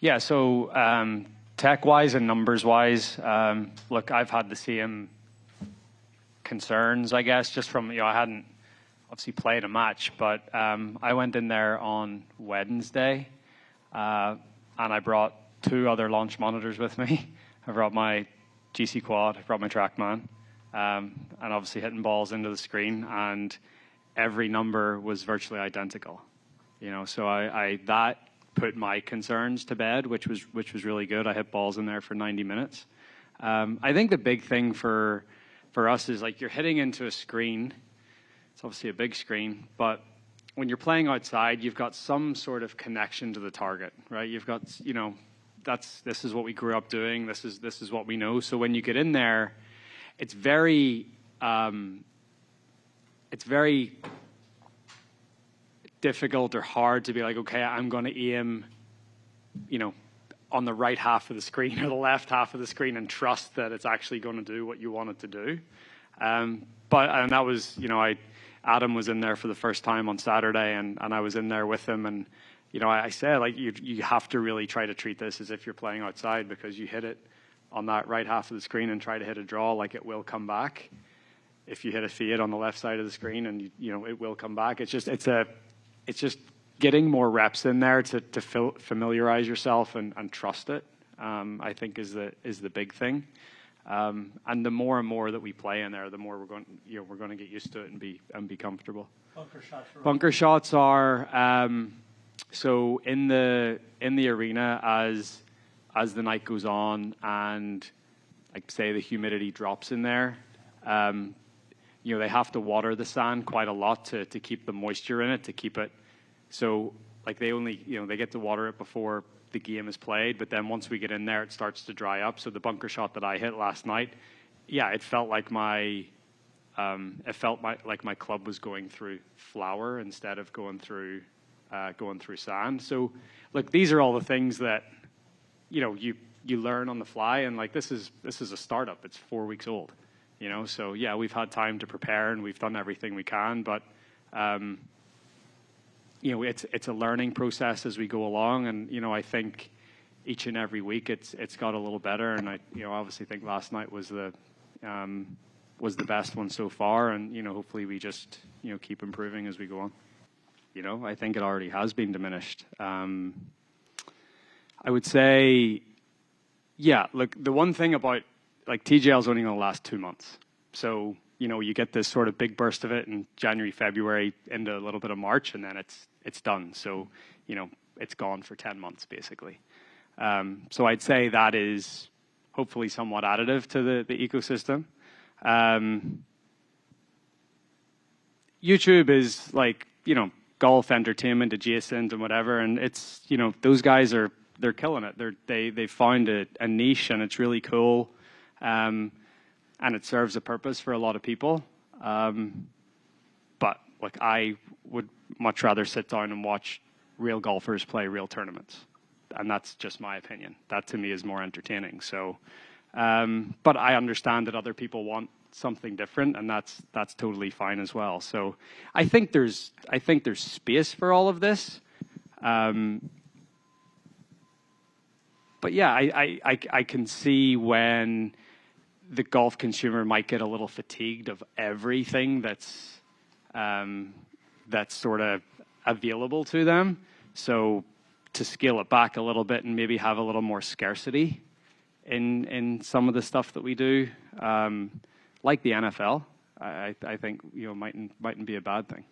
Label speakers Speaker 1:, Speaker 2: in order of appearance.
Speaker 1: Yeah, so tech-wise and numbers-wise, look, I've had the same concerns, I guess, just from, I hadn't obviously played a match, but I went in there on Wednesday, and I brought 2 other launch monitors with me. I brought my GC Quad, I brought my TrackMan, and obviously hitting balls into the screen, and every number was virtually identical. So I that put my concerns to bed, which was really good. I hit balls in there for 90 minutes. I think the big thing for us is, like, you're hitting into a screen. It's obviously a big screen, but when you're playing outside, you've got some sort of connection to the target, right? You've got, this is what we grew up doing. This is what we know. So when you get in there, it's very difficult or hard to be like, okay, I'm going to aim, on the right half of the screen or the left half of the screen and trust that it's actually going to do what you want it to do. And that was, Adam was in there for the first time on Saturday, and I was in there with him, and I said, like, you have to really try to treat this as if you're playing outside, because you hit it on that right half of the screen and try to hit a draw, like, it will come back. If you hit a fade on the left side of the screen, and it will come back. It's just getting more reps in there to familiarize yourself and trust it. I think is the big thing. And the more and more that we play in there, the more we're going to get used to it and be comfortable. Bunker shots are so in the arena as the night goes on, and, like, say the humidity drops in there. They have to water the sand quite a lot to keep the moisture in it, to keep it. So, like, they only, they get to water it before the game is played, but then once we get in there, it starts to dry up. So the bunker shot that I hit last night, yeah, it felt like my club was going through flour instead of going through sand. So, look, these are all the things that, you learn on the fly, and, like, this is a startup. It's 4 weeks old. So yeah, we've had time to prepare and we've done everything we can, but it's a learning process as we go along, and I think each and every week it's got a little better, and I obviously think last night was the best one so far, and hopefully we just keep improving as we go on. I think it already has been diminished. I would say, yeah, look, the one thing about, like, TGL is only going to last 2 months. So, you get this sort of big burst of it in January, February, into a little bit of March, and then it's done. So, it's gone for 10 months, basically. So I'd say that is hopefully somewhat additive to the ecosystem. YouTube is, like, golf entertainment adjacent and whatever, and it's, those guys they're killing it. They found a niche, and it's really cool. And it serves a purpose for a lot of people. But, like, I would much rather sit down and watch real golfers play real tournaments. And that's just my opinion. That, to me, is more entertaining. So, but I understand that other people want something different, and that's totally fine as well. So I think there's space for all of this. But yeah, I can see when the golf consumer might get a little fatigued of everything that's sort of available to them. So to scale it back a little bit and maybe have a little more scarcity in some of the stuff that we do, like the NFL, I think mightn't be a bad thing.